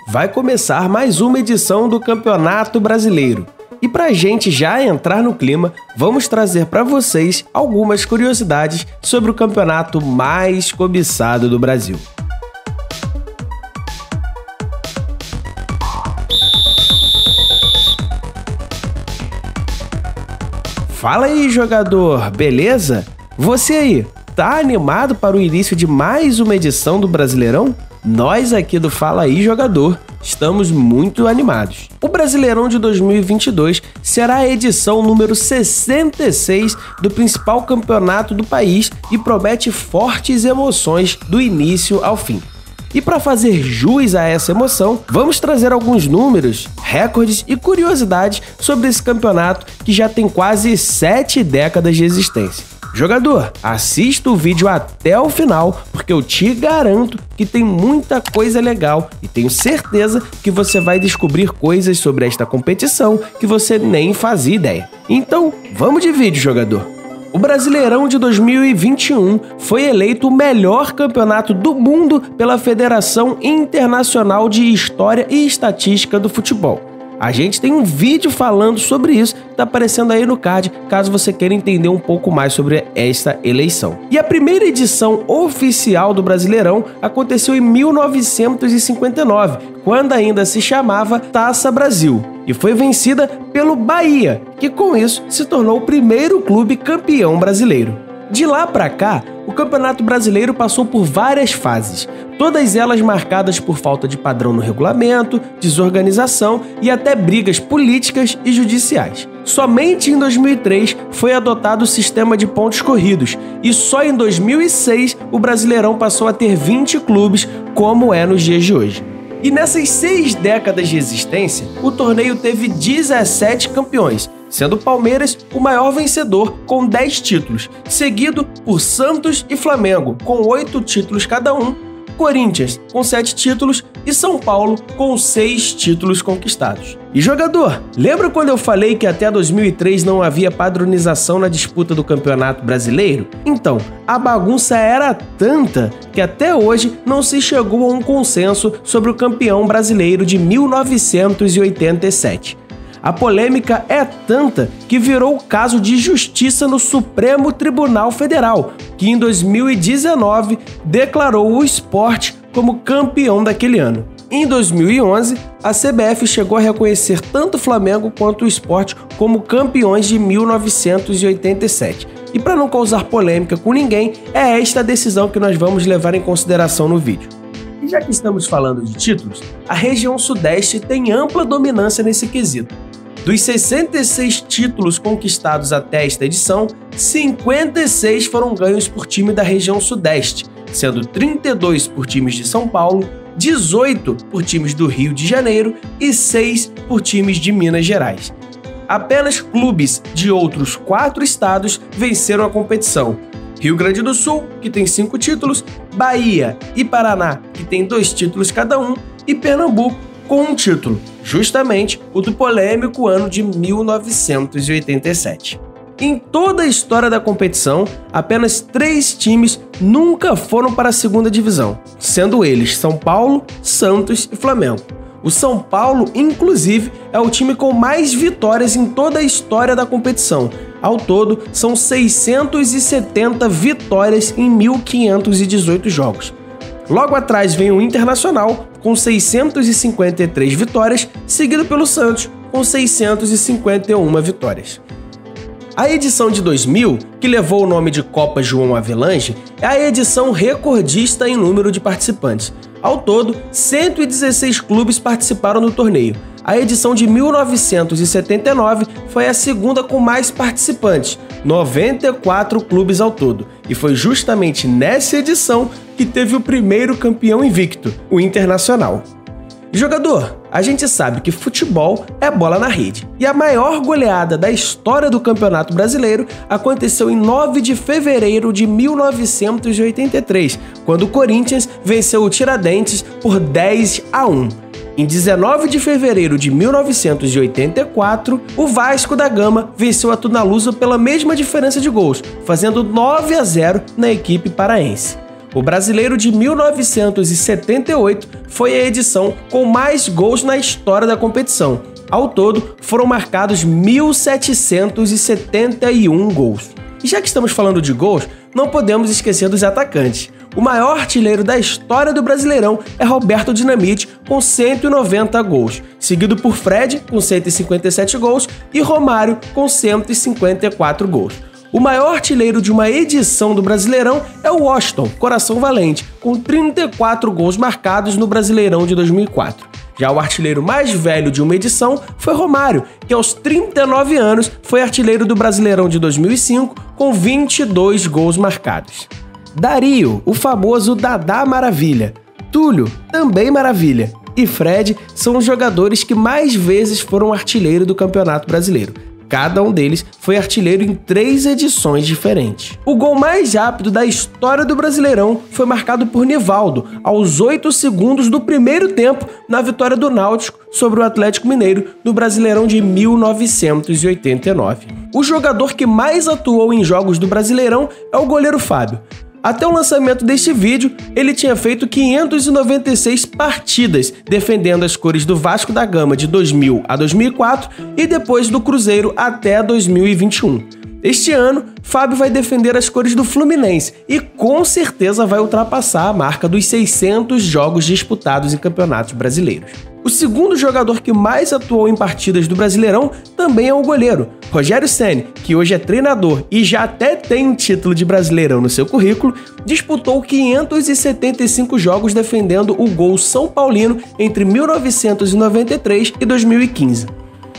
Vai começar mais uma edição do Campeonato Brasileiro. E para a gente já entrar no clima, vamos trazer para vocês algumas curiosidades sobre o campeonato mais cobiçado do Brasil. Fala aí, jogador, beleza? Você aí, tá animado para o início de mais uma edição do Brasileirão? Nós aqui do Fala aí, jogador, estamos muito animados. O Brasileirão de 2022 será a edição número 66 do principal campeonato do país e promete fortes emoções do início ao fim. E para fazer jus a essa emoção, vamos trazer alguns números, recordes e curiosidades sobre esse campeonato que já tem quase 7 décadas de existência. Jogador, assista o vídeo até o final, porque eu te garanto que tem muita coisa legal e tenho certeza que você vai descobrir coisas sobre esta competição que você nem fazia ideia. Então, vamos de vídeo, jogador! O Brasileirão de 2021 foi eleito o melhor campeonato do mundo pela Federação Internacional de História e Estatística do Futebol. A gente tem um vídeo falando sobre isso que está aparecendo aí no card, caso você queira entender um pouco mais sobre esta eleição. E a primeira edição oficial do Brasileirão aconteceu em 1959, quando ainda se chamava Taça Brasil, e foi vencida pelo Bahia, que com isso se tornou o primeiro clube campeão brasileiro. De lá para cá, o Campeonato Brasileiro passou por várias fases, todas elas marcadas por falta de padrão no regulamento, desorganização e até brigas políticas e judiciais. Somente em 2003 foi adotado o sistema de pontos corridos e só em 2006 o Brasileirão passou a ter 20 clubes, como é nos dias de hoje. E nessas 6 décadas de existência, o torneio teve 17 campeões, sendo o Palmeiras o maior vencedor com 10 títulos, seguido por Santos e Flamengo com 8 títulos cada um, Corinthians com 7 títulos e São Paulo com 6 títulos conquistados. E jogador, lembra quando eu falei que até 2003 não havia padronização na disputa do Campeonato Brasileiro? Então, a bagunça era tanta que até hoje não se chegou a um consenso sobre o campeão brasileiro de 1987. A polêmica é tanta que virou caso de justiça no Supremo Tribunal Federal, que em 2019 declarou o Sport como campeão daquele ano. Em 2011, a CBF chegou a reconhecer tanto o Flamengo quanto o Sport como campeões de 1987. E para não causar polêmica com ninguém, é esta a decisão que nós vamos levar em consideração no vídeo. E já que estamos falando de títulos, a região Sudeste tem ampla dominância nesse quesito. Dos 66 títulos conquistados até esta edição, 56 foram ganhos por time da região Sudeste, sendo 32 por times de São Paulo, 18 por times do Rio de Janeiro e 6 por times de Minas Gerais. Apenas clubes de outros 4 estados venceram a competição. Rio Grande do Sul, que tem 5 títulos, Bahia e Paraná, que tem 2 títulos cada um, e Pernambuco, com 1 título, justamente o do polêmico ano de 1987. Em toda a história da competição, apenas 3 times nunca foram para a segunda divisão, sendo eles São Paulo, Santos e Flamengo. O São Paulo, inclusive, é o time com mais vitórias em toda a história da competição. Ao todo, são 670 vitórias em 1.518 jogos. Logo atrás vem o Internacional, com 653 vitórias, seguido pelo Santos, com 651 vitórias. A edição de 2000, que levou o nome de Copa João Avelange, é a edição recordista em número de participantes. Ao todo, 116 clubes participaram do torneio. A edição de 1979 foi a segunda com mais participantes, 94 clubes ao todo, e foi justamente nessa edição que teve o primeiro campeão invicto, o Internacional. Jogador, a gente sabe que futebol é bola na rede, e a maior goleada da história do Campeonato Brasileiro aconteceu em 9 de fevereiro de 1983, quando o Corinthians venceu o Tiradentes por 10-1. Em 19 de fevereiro de 1984, o Vasco da Gama venceu a Tunalusa pela mesma diferença de gols, fazendo 9-0 na equipe paraense. O Brasileiro de 1978 foi a edição com mais gols na história da competição. Ao todo, foram marcados 1.771 gols. E já que estamos falando de gols, não podemos esquecer dos atacantes. O maior artilheiro da história do Brasileirão é Roberto Dinamite, com 190 gols, seguido por Fred, com 157 gols, e Romário, com 154 gols. O maior artilheiro de uma edição do Brasileirão é o Washington, Coração Valente, com 34 gols marcados no Brasileirão de 2004. Já o artilheiro mais velho de uma edição foi Romário, que aos 39 anos foi artilheiro do Brasileirão de 2005, com 22 gols marcados. Dario, o famoso Dadá Maravilha. Túlio, também Maravilha. E Fred são os jogadores que mais vezes foram artilheiro do Campeonato Brasileiro. Cada um deles foi artilheiro em 3 edições diferentes. O gol mais rápido da história do Brasileirão foi marcado por Nivaldo, aos 8 segundos do primeiro tempo, na vitória do Náutico sobre o Atlético Mineiro no Brasileirão de 1989. O jogador que mais atuou em jogos do Brasileirão é o goleiro Fábio. Até o lançamento deste vídeo, ele tinha feito 596 partidas, defendendo as cores do Vasco da Gama de 2000 a 2004 e depois do Cruzeiro até 2021. Este ano, Fábio vai defender as cores do Fluminense e com certeza vai ultrapassar a marca dos 600 jogos disputados em campeonatos brasileiros. O segundo jogador que mais atuou em partidas do Brasileirão também é o goleiro, Rogério Ceni, que hoje é treinador e já até tem um título de Brasileirão no seu currículo, disputou 575 jogos defendendo o gol São Paulino entre 1993 e 2015.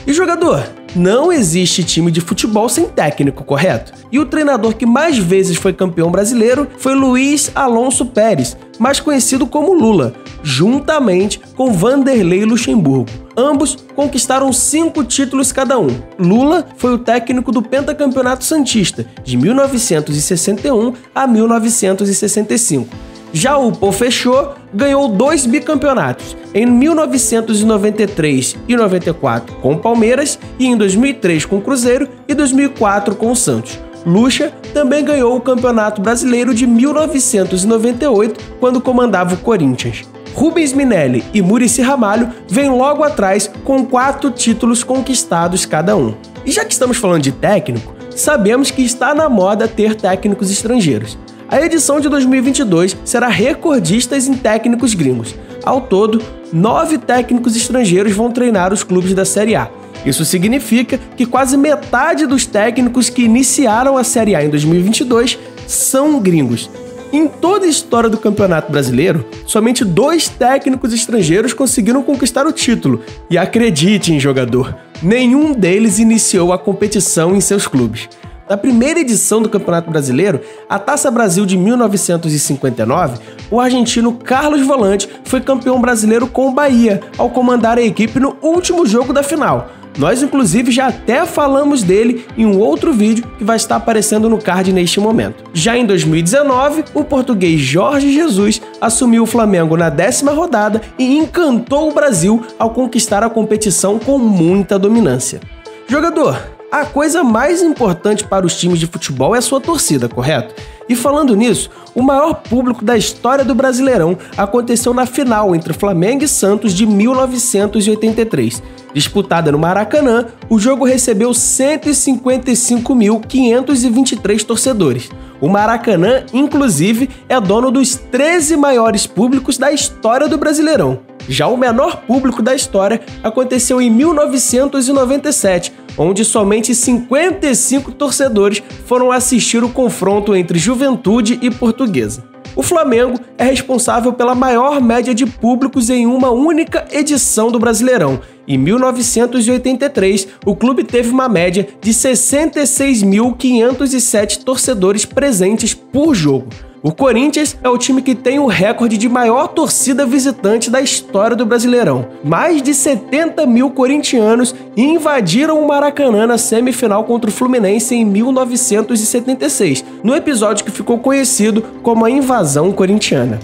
E jogador? Não existe time de futebol sem técnico, correto? E o treinador que mais vezes foi campeão brasileiro foi Luiz Alonso Pérez, mais conhecido como Lula, juntamente com Vanderlei Luxemburgo. Ambos conquistaram 5 títulos cada um. Lula foi o técnico do pentacampeonato santista, de 1961 a 1965. Já o Pofechô ganhou 2 bicampeonatos, em 1993 e 94 com o Palmeiras e em 2003 com o Cruzeiro e 2004 com o Santos. Lucha também ganhou o Campeonato Brasileiro de 1998 quando comandava o Corinthians. Rubens Minelli e Muricy Ramalho vêm logo atrás com 4 títulos conquistados cada um. E já que estamos falando de técnico, sabemos que está na moda ter técnicos estrangeiros. A edição de 2022 será recordista em técnicos gringos. Ao todo, 9 técnicos estrangeiros vão treinar os clubes da Série A. Isso significa que quase metade dos técnicos que iniciaram a Série A em 2022 são gringos. Em toda a história do Campeonato Brasileiro, somente 2 técnicos estrangeiros conseguiram conquistar o título. E acreditem, jogador, nenhum deles iniciou a competição em seus clubes. Na primeira edição do Campeonato Brasileiro, a Taça Brasil de 1959, o argentino Carlos Volante foi campeão brasileiro com o Bahia, ao comandar a equipe no último jogo da final. Nós, inclusive, já até falamos dele em um outro vídeo que vai estar aparecendo no card neste momento. Já em 2019, o português Jorge Jesus assumiu o Flamengo na 10ª rodada e encantou o Brasil ao conquistar a competição com muita dominância. Jogador, a coisa mais importante para os times de futebol é a sua torcida, correto? E falando nisso, o maior público da história do Brasileirão aconteceu na final entre Flamengo e Santos de 1983. Disputada no Maracanã, o jogo recebeu 155.523 torcedores. O Maracanã, inclusive, é dono dos 13 maiores públicos da história do Brasileirão. Já o menor público da história aconteceu em 1997, onde somente 55 torcedores foram assistir o confronto entre Juventude e Portuguesa. O Flamengo é responsável pela maior média de públicos em uma única edição do Brasileirão. Em 1983, o clube teve uma média de 66.507 torcedores presentes por jogo. O Corinthians é o time que tem o recorde de maior torcida visitante da história do Brasileirão. Mais de 70 mil corintianos invadiram o Maracanã na semifinal contra o Fluminense em 1976, no episódio que ficou conhecido como a Invasão Corintiana.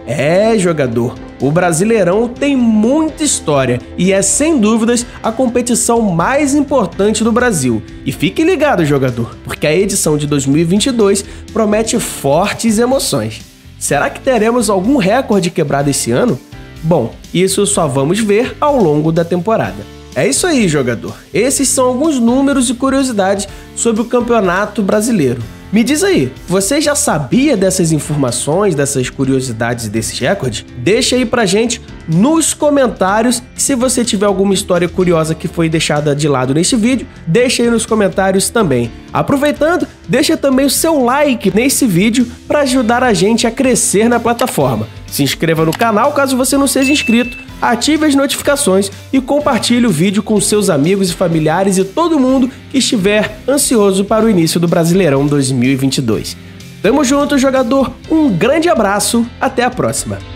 É, jogador, o Brasileirão tem muita história e é, sem dúvidas, a competição mais importante do Brasil. E fique ligado, jogador, porque a edição de 2022 promete fortes emoções. Será que teremos algum recorde quebrado esse ano? Bom, isso só vamos ver ao longo da temporada. É isso aí, jogador. Esses são alguns números e curiosidades sobre o Campeonato Brasileiro. Me diz aí, você já sabia dessas informações, dessas curiosidades e desses recordes? Deixa aí pra gente nos comentários. Se você tiver alguma história curiosa que foi deixada de lado neste vídeo, deixa aí nos comentários também. Aproveitando, deixa também o seu like nesse vídeo para ajudar a gente a crescer na plataforma. Se inscreva no canal caso você não seja inscrito, ative as notificações e compartilhe o vídeo com seus amigos e familiares e todo mundo que estiver ansioso para o início do Brasileirão 2022. Tamo junto, jogador! Um grande abraço, até a próxima!